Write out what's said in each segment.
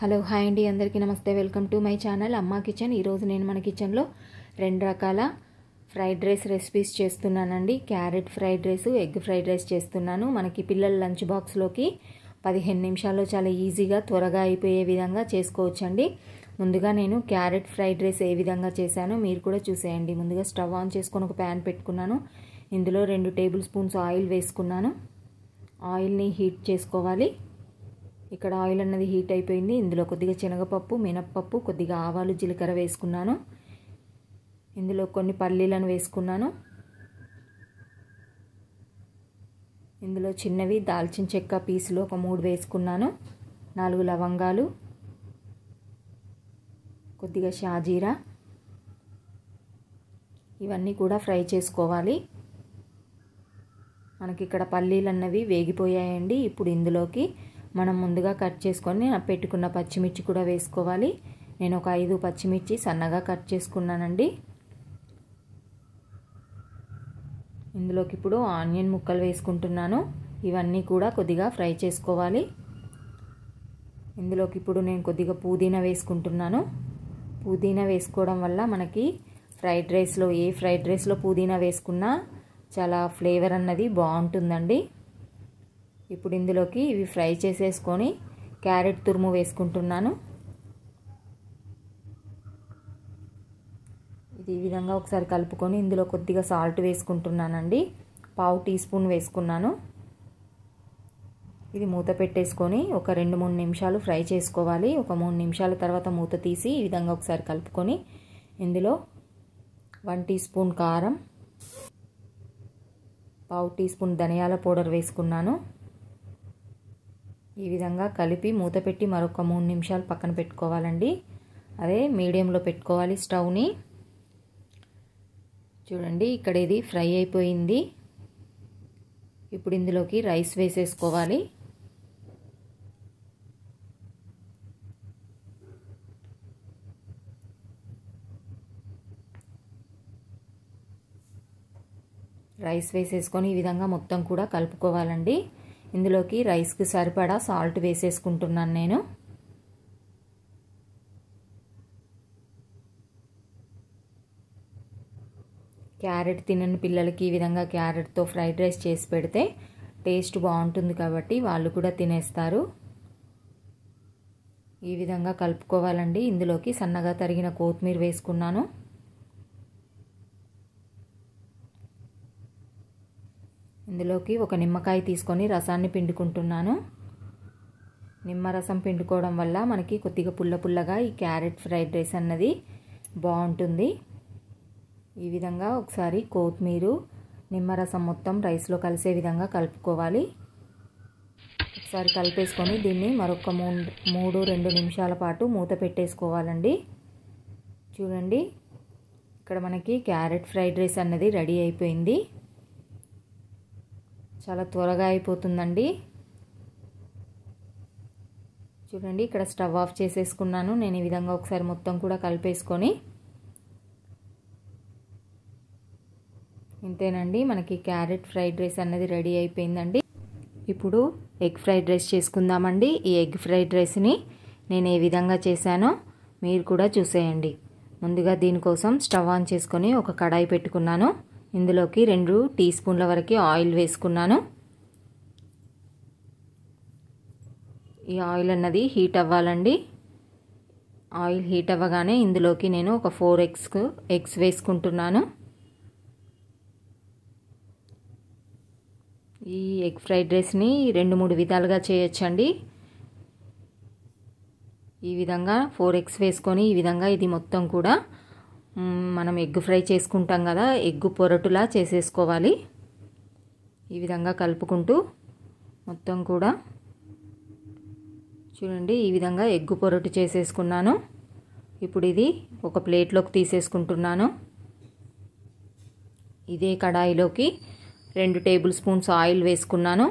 Hello hi అండి, అందరికీ నమస్తే. వెల్కమ్ టు మై ఛానల్ అమ్మా కిచెన్. ఈరోజు నేను మన కిచెన్లో 2 రకాల ఫ్రైడ్ రైస్ రెసిపీస్ చేస్తున్నానండి. Carrot fried rice, egg fried rice చేస్తున్నాను. మనకి పిల్లల లంచ్ బాక్స్లోకి 15 నిమిషాల్లో చాలా ఈజీగా త్వరగా అయిపోయే విధంగా చేసుకోవచ్చండి. ముందుగా నేను క్యారెట్ ఫ్రైడ్ రైస్ ఏ విధంగా చేశానో మీరు కూడా చూసేయండి. ముందుగా స్టవ్ ఆన్ చేసుకొని ఒక ప్యాన్ పెట్టుకున్నాను. ఇందులో 2 టేబుల్ స్పూన్స్ ఆయిల్ వేసుకున్నాను. ఆయిల్ని హీట్ చేసుకోవాలి. ఇక్కడ ఆయిల్ అన్నది హీట్ అయిపోయింది. ఇందులో కొద్దిగా శనగపప్పు, మినప్పప్పు, కొద్దిగా ఆవాలు, జీలకర్ర వేసుకున్నాను. ఇందులో కొన్ని పల్లీలను వేసుకున్నాను. ఇందులో చిన్నవి దాల్చిన చెక్క పీసులు ఒక 3 వేసుకున్నాను. 4 లవంగాలు, కొద్దిగా షాజీరా, ఇవన్నీ కూడా ఫ్రై చేసుకోవాలి. మనకి ఇక్కడ పల్లీలు అన్నవి వేగిపోయాయండి. ఇప్పుడు ఇందులోకి మనం ముందుగా కట్ చేసుకొని పెట్టుకున్న పచ్చిమిర్చి కూడా వేసుకోవాలి. నేను ఒక 5 పచ్చిమిర్చి సన్నగా కట్ చేసుకున్నానండి. ఇందులోకి ఇప్పుడు ఆనియన్ ముక్కలు వేసుకుంటున్నాను. ఇవన్నీ కూడా కొద్దిగా ఫ్రై చేసుకోవాలి. ఇందులోకి ఇప్పుడు నేను కొద్దిగా పుదీనా వేసుకుంటున్నాను. పుదీనా వేసుకోవడం వల్ల మనకి ఫ్రైడ్ రైస్లో పుదీనా వేసుకున్నా చాలా ఫ్లేవర్ అన్నది బాగుంటుందండి. ఇప్పుడు ఇందులోకి ఇవి ఫ్రై చేసేసుకొని క్యారెట్ తురుము వేసుకుంటున్నాను. ఇది ఈ విధంగా ఒకసారి కలుపుకొని ఇందులో కొద్దిగా సాల్ట్ వేసుకుంటున్నానండి. 1/2 టీ స్పూన్ వేసుకున్నాను. ఇది మూత పెట్టేసుకొని ఒక 2-3 నిమిషాలు ఫ్రై చేసుకోవాలి. ఒక 3 నిమిషాల తర్వాత మూత తీసి ఈ విధంగా ఒకసారి కలుపుకొని ఇందులో 1 టీ స్పూన్ కారం, 1/2 టీ స్పూన్ ధనియాల పౌడర్ వేసుకున్నాను. ఈ విధంగా కలిపి మూత పెట్టి మరొక 3 నిమిషాలు పక్కన పెట్టుకోవాలండి. అదే మీడియంలో పెట్టుకోవాలి స్టవ్ని. చూడండి, ఇక్కడ ఇది ఫ్రై అయిపోయింది. ఇప్పుడు ఇందులోకి రైస్ వేసేసుకోవాలి. రైస్ వేసేసుకొని ఈ విధంగా మొత్తం కూడా కలుపుకోవాలండి. ఇందులోకి రైస్కి సరిపడా సాల్ట్ వేసేసుకుంటున్నాను నేను. క్యారెట్ తినని పిల్లలకి ఈ విధంగా క్యారెట్తో ఫ్రైడ్ రైస్ చేసి పెడితే టేస్ట్ బాగుంటుంది కాబట్టి వాళ్ళు కూడా తినేస్తారు. ఈ విధంగా కలుపుకోవాలండి. ఇందులోకి సన్నగా తరిగిన కొత్తిమీర వేసుకున్నాను. ఇందులోకి ఒక నిమ్మకాయ తీసుకొని రసాన్ని పిండుకుంటున్నాను. నిమ్మరసం పిండుకోవడం వల్ల మనకి కొద్దిగా పుల్లగా ఈ క్యారెట్ ఫ్రైడ్ రైస్ అన్నది బాగుంటుంది. ఈ విధంగా ఒకసారి కొత్తిమీర, నిమ్మరసం మొత్తం రైస్లో కలిసే విధంగా కలుపుకోవాలి. ఒకసారి కలిపేసుకొని దీన్ని మరొక 3-2 నిమిషాల పాటు మూత పెట్టేసుకోవాలండి. చూడండి, ఇక్కడ మనకి క్యారెట్ ఫ్రైడ్ రైస్ అన్నది రెడీ అయిపోయింది. చాలా త్వరగా అయిపోతుందండి. చూడండి, ఇక్కడ స్టవ్ ఆఫ్ చేసేసుకున్నాను. నేను ఈ విధంగా ఒకసారి మొత్తం కూడా కలిపేసుకొని ఇంతేనండి, మనకి క్యారెట్ ఫ్రైడ్ రైస్ అన్నది రెడీ అయిపోయిందండి. ఇప్పుడు ఎగ్ ఫ్రైడ్ రైస్ చేసుకుందామండి. ఈ ఎగ్ ఫ్రైడ్ రైస్ని నేను ఏ విధంగా చేశానో మీరు కూడా చూసేయండి. ముందుగా దీనికోసం స్టవ్ ఆన్ చేసుకొని ఒక కడాయి పెట్టుకున్నాను. ఇందులోకి 2 టీ స్పూన్ల వరకు ఆయిల్ వేసుకున్నాను. ఈ ఆయిల్ అన్నది హీట్ అవ్వాలండి. ఆయిల్ హీట్ అవ్వగానే ఇందులోకి నేను ఒక 4 ఎగ్స్ వేసుకుంటున్నాను. ఈ ఎగ్ ఫ్రైడ్ రైస్ని 2-3 విధాలుగా చేయొచ్చండి. ఈ విధంగా 4 ఎగ్స్ వేసుకొని ఈ విధంగా ఇది మొత్తం కూడా మనం ఎగ్ ఫ్రై చేసుకుంటాం కదా, ఎగ్ పొరటులా చేసేసుకోవాలి. ఈ విధంగా కలుపుకుంటూ మొత్తం కూడా చూడండి, ఈ విధంగా ఎగ్ పొరటు చేసేసుకున్నాను. ఇప్పుడు ఇది ఒక ప్లేట్లోకి తీసేసుకుంటున్నాను. ఇదే కడాయిలోకి 2 టేబుల్ స్పూన్స్ ఆయిల్ వేసుకున్నాను.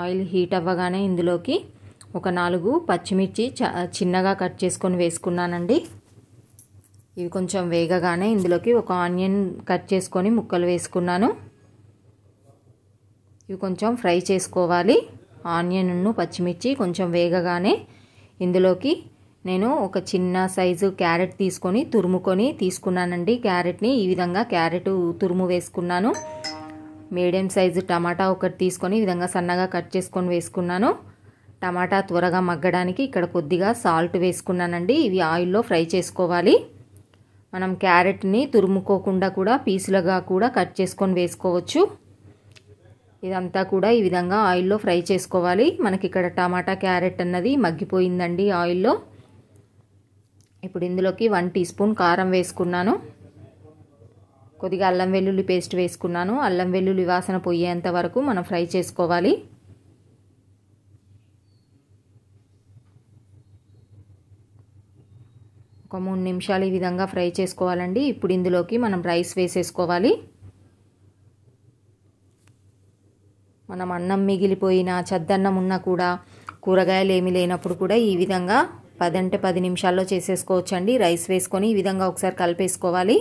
ఆయిల్ హీట్ అవ్వగానే ఇందులోకి ఒక 4 పచ్చిమిర్చి చిన్నగా కట్ చేసుకొని వేసుకున్నానండి. ఇవి కొంచెం వేగగానే ఇందులోకి ఒక ఆనియన్ కట్ చేసుకొని ముక్కలు వేసుకున్నాను. ఇవి కొంచెం ఫ్రై చేసుకోవాలి. ఆనియన్ను పచ్చిమిర్చి కొంచెం వేగగానే ఇందులోకి నేను ఒక చిన్న సైజు క్యారెట్ తురుముకొని తీసుకున్నానండి. క్యారెట్ని ఈ విధంగా క్యారెట్ తురుము వేసుకున్నాను. మీడియం సైజు టమాటా ఒకటి తీసుకొని ఈ విధంగా సన్నగా కట్ చేసుకొని వేసుకున్నాను. టమాటా త్వరగా మగ్గడానికి ఇక్కడ కొద్దిగా సాల్ట్ వేసుకున్నానండి. ఇవి ఆయిల్లో ఫ్రై చేసుకోవాలి. మనం క్యారెట్ని తురుముకోకుండా కూడా పీసులుగా కూడా కట్ చేసుకొని వేసుకోవచ్చు. ఇదంతా కూడా ఈ విధంగా ఆయిల్లో ఫ్రై చేసుకోవాలి. మనకి ఇక్కడ టమాటా క్యారెట్ అన్నది మగ్గిపోయిందండి ఆయిల్లో. ఇప్పుడు ఇందులోకి 1 టీ స్పూన్ కారం వేసుకున్నాను. కొద్దిగా అల్లం వెల్లుల్లి పేస్ట్ వేసుకున్నాను. అల్లం వెల్లుల్లి వాసన పోయేంత వరకు మనం ఫ్రై చేసుకోవాలి. ఒక 3 నిమిషాలు ఈ విధంగా ఫ్రై చేసుకోవాలండి. ఇప్పుడు ఇందులోకి మనం రైస్ వేసేసుకోవాలి. మనం అన్నం మిగిలిపోయిన చద్దన్నం ఉన్నా కూడా కూరగాయలు ఏమీ లేనప్పుడు కూడా ఈ విధంగా 10 నిమిషాల్లో చేసేసుకోవచ్చండి. రైస్ వేసుకొని ఈ విధంగా ఒకసారి కలిపేసుకోవాలి.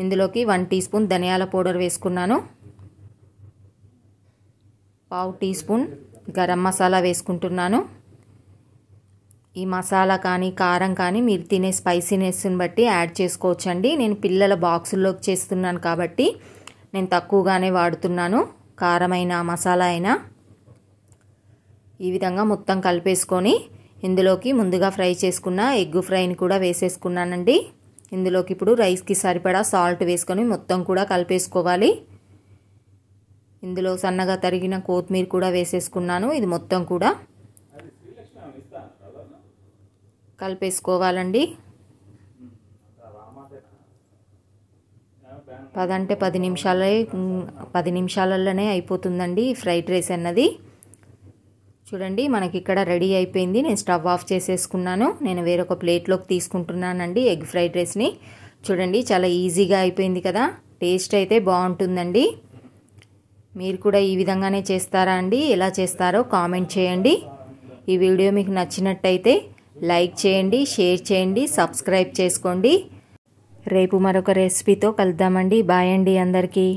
ఇందులోకి 1 టీ స్పూన్ ధనియాల పౌడర్ వేసుకున్నాను. 1/2 టీ స్పూన్ గరం మసాలా వేసుకుంటున్నాను. ఈ మసాలా కానీ కారం కానీ మీరు తినే స్పైసీనెస్ని బట్టి యాడ్ చేసుకోవచ్చండి. నేను పిల్లల బాక్సుల్లోకి చేస్తున్నాను కాబట్టి నేను తక్కువగానే వాడుతున్నాను. కారమైన మసాలా అయినా ఈ విధంగా మొత్తం కలిపేసుకొని ఇందులోకి ముందుగా ఫ్రై చేసుకున్న ఎగ్ ఫ్రైని కూడా వేసేసుకున్నానండి. ఇందులోకి ఇప్పుడు రైస్కి సరిపడా సాల్ట్ వేసుకొని మొత్తం కూడా కలిపేసుకోవాలి. ఇందులో సన్నగా తరిగిన కొత్తిమీర కూడా వేసేసుకున్నాను. ఇది మొత్తం కూడా కలిపేసుకోవాలండి. 10 నిమిషాలలోనే అయిపోతుందండి ఫ్రైడ్ రైస్ అన్నది. చూడండి మనకి ఇక్కడ రెడీ అయిపోయింది. నేను స్టవ్ ఆఫ్ చేసేసుకున్నాను. నేను వేరొక ప్లేట్లోకి తీసుకుంటున్నానండి ఎగ్ ఫ్రైడ్ రైస్ని. చూడండి చాలా ఈజీగా అయిపోయింది కదా. టేస్ట్ అయితే బాగుంటుందండి. మీరు కూడా ఈ విధంగానే చేస్తారా అండి? ఎలా చేస్తారో కామెంట్ చేయండి. ఈ వీడియో మీకు నచ్చినట్టయితే లైక్ చేయండి, షేర్ చేయండి, సబ్స్క్రైబ్ చేసుకోండి. రేపు మరొక రెసిపీతో కలుద్దామండి. బాయ్ అండి అందరికీ.